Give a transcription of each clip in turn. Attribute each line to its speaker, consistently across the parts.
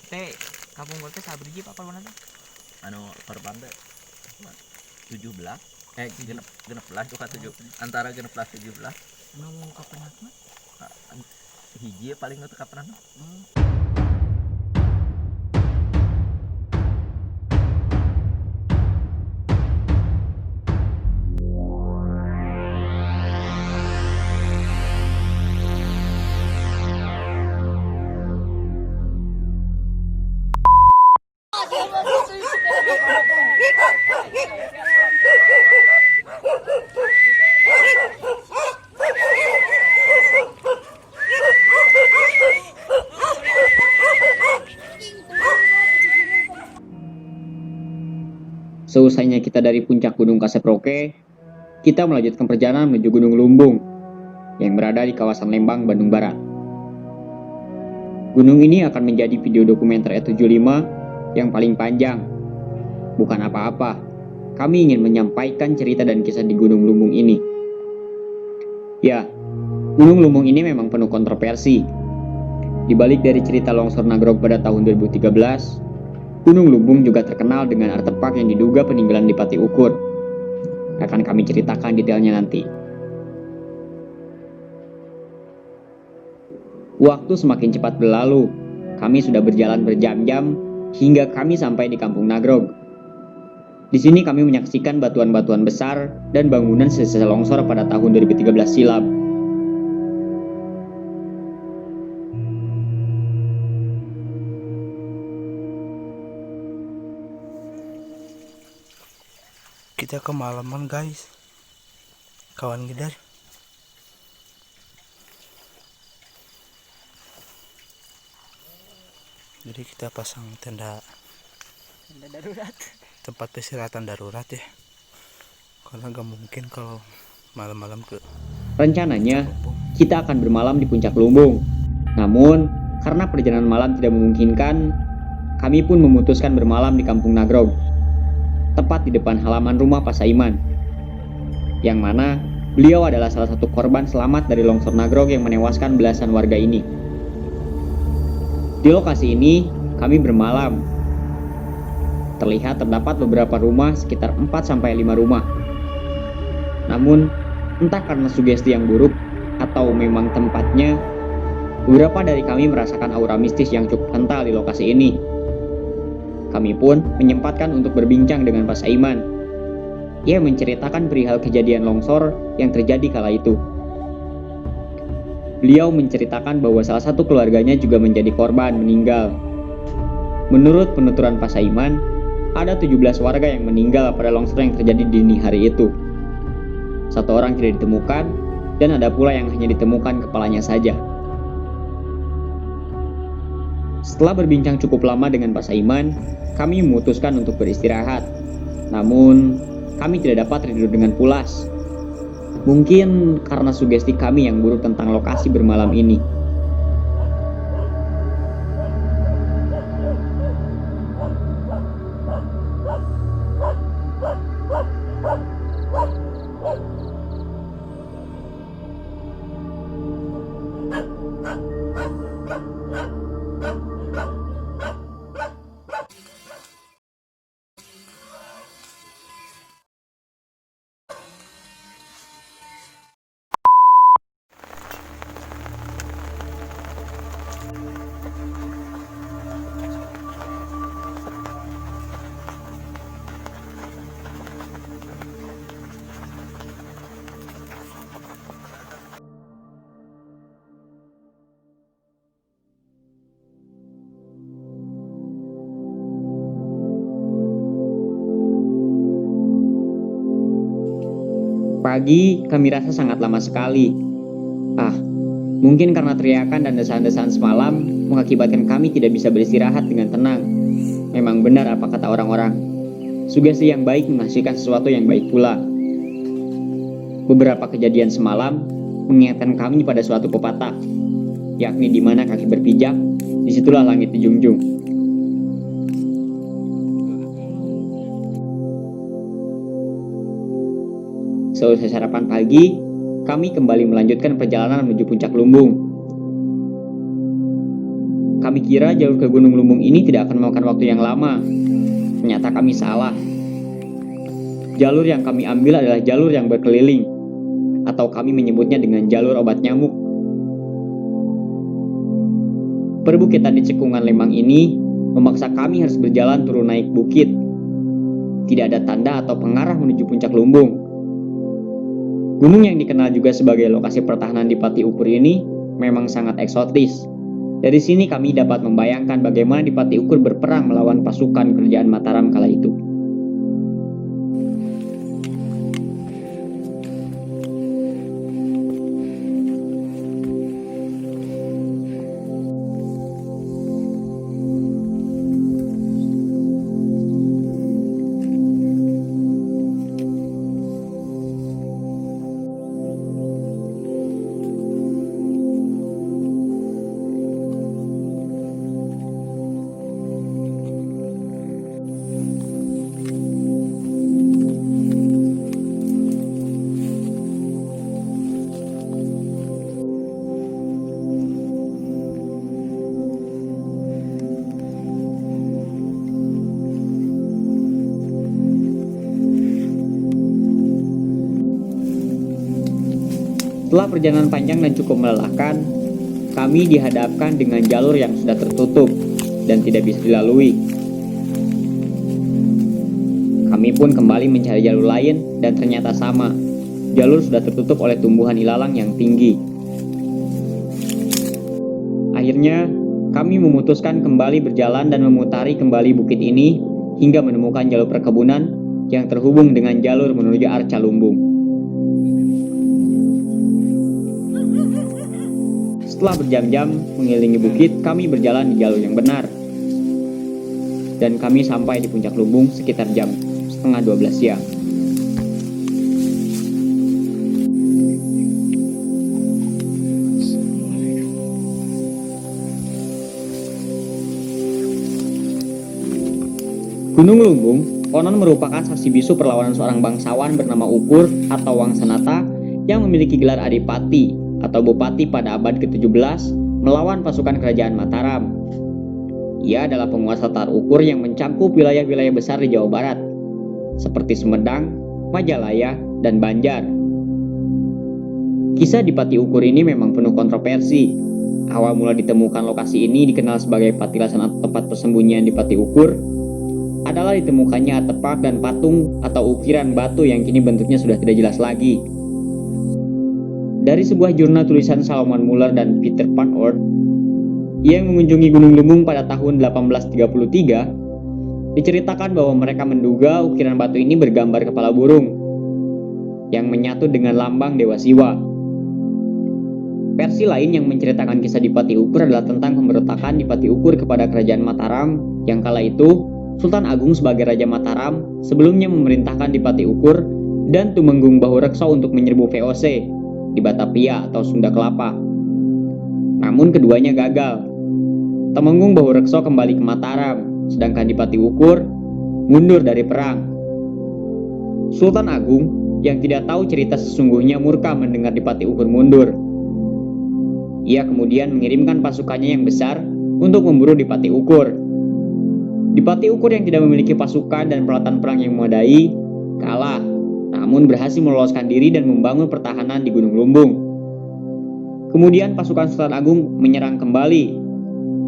Speaker 1: teh kampung teh sabriji apa mana teh
Speaker 2: anu korban teh 17 genep genep belas juga 7 antara genep belas 17
Speaker 1: anu kapan mah
Speaker 2: hiji paling itu kapan
Speaker 3: Seusainya kita dari puncak Gunung Kaseproke, kita melanjutkan perjalanan menuju Gunung Lumbung yang berada di kawasan Lembang, Bandung Barat. Gunung ini akan menjadi video dokumenter E75 yang paling panjang. Bukan apa-apa, kami ingin menyampaikan cerita dan kisah di Gunung Lumbung ini. Ya, Gunung Lumbung ini memang penuh kontroversi. Di balik dari cerita longsor Nagrog pada tahun 2013, Gunung Lumbung juga terkenal dengan artefak yang diduga peninggalan Dipati Ukur. Akan kami ceritakan detailnya nanti. Waktu semakin cepat berlalu. Kami sudah berjalan berjam-jam hingga kami sampai di Kampung Nagrog. Di sini kami menyaksikan batuan-batuan besar dan bangunan sisa longsor pada tahun 2013 silam.
Speaker 4: Kita kemalaman guys, kawan gedar. Jadi kita pasang tenda
Speaker 1: darurat
Speaker 4: tempat peristirahatan darurat ya, karena gak mungkin kalau malam-malam ke
Speaker 3: Rencananya, kita akan bermalam di puncak Lumbung. Namun, karena perjalanan malam tidak memungkinkan, kami pun memutuskan bermalam di Kampung Nagrog, tepat di depan halaman rumah Pak Saiman, yang mana beliau adalah salah satu korban selamat dari longsor Nagrog yang menewaskan belasan warga ini. Di lokasi ini, kami bermalam. Terlihat terdapat beberapa rumah, sekitar 4-5 rumah. Namun, entah karena sugesti yang buruk atau memang tempatnya, beberapa dari kami merasakan aura mistis yang cukup kental di lokasi ini. Kami pun menyempatkan untuk berbincang dengan Pak Saiman. Ia menceritakan perihal kejadian longsor yang terjadi kala itu. Beliau menceritakan bahwa salah satu keluarganya juga menjadi korban meninggal. Menurut penuturan Pak Saiman, ada 17 warga yang meninggal pada longsor yang terjadi dini hari itu. Satu orang tidak ditemukan, dan ada pula yang hanya ditemukan kepalanya saja. Setelah berbincang cukup lama dengan Pak Saiman, kami memutuskan untuk beristirahat. Namun, kami tidak dapat tidur dengan pulas. Mungkin karena sugesti kami yang buruk tentang lokasi bermalam ini. Pagi, kami rasa sangat lama sekali. Mungkin karena teriakan dan desahan-desahan semalam mengakibatkan kami tidak bisa beristirahat dengan tenang. Memang benar apa kata orang-orang, sugesti yang baik menghasilkan sesuatu yang baik pula. Beberapa kejadian semalam mengingatkan kami pada suatu pepatah, yakni di mana kaki berpijak, disitulah langit dijunjung. Seusai sarapan pagi, kami kembali melanjutkan perjalanan menuju puncak Lumbung. Kami kira jalur ke Gunung Lumbung ini tidak akan memakan waktu yang lama. Ternyata kami salah. Jalur yang kami ambil adalah jalur yang berkeliling, atau kami menyebutnya dengan jalur obat nyamuk. Perbukitan di cekungan Lembang ini memaksa kami harus berjalan turun naik bukit. Tidak ada tanda atau pengarah menuju puncak Lumbung. Gunung yang dikenal juga sebagai lokasi pertahanan di Pati Ukur ini memang sangat eksotis. Dari sini kami dapat membayangkan bagaimana di Pati Ukur berperang melawan pasukan kerajaan Mataram kala itu. Setelah perjalanan panjang dan cukup melelahkan, kami dihadapkan dengan jalur yang sudah tertutup dan tidak bisa dilalui. Kami pun kembali mencari jalur lain dan ternyata sama. Jalur sudah tertutup oleh tumbuhan ilalang yang tinggi. Akhirnya, kami memutuskan kembali berjalan dan memutari kembali bukit ini hingga menemukan jalur perkebunan yang terhubung dengan jalur menuju Arca Lumbung. Setelah berjam-jam mengelilingi bukit, kami berjalan di jalur yang benar. Dan kami sampai di puncak Lumbung sekitar jam 11:30 siang. Gunung Lumbung konon merupakan saksi bisu perlawanan seorang bangsawan bernama Ukur atau Wangsanata yang memiliki gelar Adipati atau Bupati pada abad ke-17 melawan pasukan kerajaan Mataram. Ia adalah penguasa Tar Ukur yang mencakup wilayah-wilayah besar di Jawa Barat, seperti Sumedang, Majalaya, dan Banjar. Kisah di Pati Ukur ini memang penuh kontroversi. Awal mula ditemukan lokasi ini dikenal sebagai patilasan atau tempat persembunyian di Pati Ukur adalah ditemukannya artefak dan patung atau ukiran batu yang kini bentuknya sudah tidak jelas lagi. Dari sebuah jurnal tulisan Salomon Muller dan Peter Pankhurst yang mengunjungi Gunung Lumbung pada tahun 1833, diceritakan bahwa mereka menduga ukiran batu ini bergambar kepala burung yang menyatu dengan lambang Dewa Siwa. Versi lain yang menceritakan kisah di Pati Ukur adalah tentang pemberontakan di Pati Ukur kepada kerajaan Mataram yang kala itu Sultan Agung sebagai Raja Mataram sebelumnya memerintahkan di Pati Ukur dan Tumenggung Bahurekso untuk menyerbu VOC di Batavia atau Sunda Kelapa. Namun keduanya gagal. Temenggung Bahurekso kembali ke Mataram, sedangkan di Pati Ukur mundur dari perang. Sultan Agung yang tidak tahu cerita sesungguhnya murka mendengar di Pati Ukur mundur. Ia kemudian mengirimkan pasukannya yang besar untuk memburu di Pati Ukur. Di Pati Ukur yang tidak memiliki pasukan dan peralatan perang yang memadai, kalah, namun berhasil meloloskan diri dan membangun pertahanan di Gunung Lumbung. Kemudian pasukan Sultan Agung menyerang kembali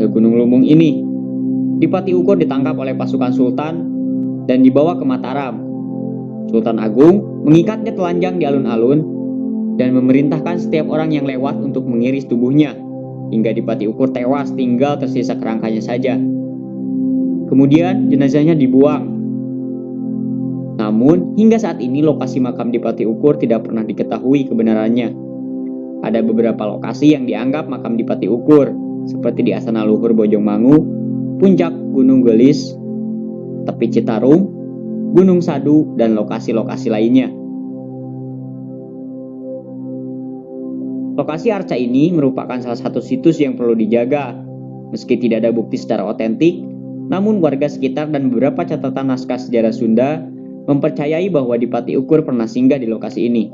Speaker 3: ke Gunung Lumbung ini. Di Pati Ukur ditangkap oleh pasukan Sultan dan dibawa ke Mataram. Sultan Agung mengikatnya telanjang di alun-alun dan memerintahkan setiap orang yang lewat untuk mengiris tubuhnya, hingga di Pati Ukur tewas tinggal tersisa kerangkanya saja. Kemudian jenazahnya dibuang. Namun, hingga saat ini lokasi makam di Pati Ukur tidak pernah diketahui kebenarannya. Ada beberapa lokasi yang dianggap makam di Pati Ukur, seperti di Asana Luhur Bojongmangu, Puncak Gunung Gelis, Tepi Citarum, Gunung Sadu, dan lokasi-lokasi lainnya. Lokasi Arca ini merupakan salah satu situs yang perlu dijaga. Meski tidak ada bukti secara otentik, namun warga sekitar dan beberapa catatan naskah sejarah Sunda mempercayai bahwa di Pati Ukur pernah singgah di lokasi ini.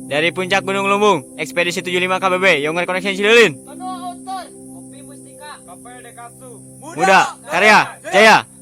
Speaker 5: Dari puncak Gunung Lumbung, ekspedisi 75 KBB, Yongger Connection Cililin. Muda, karya, jaya.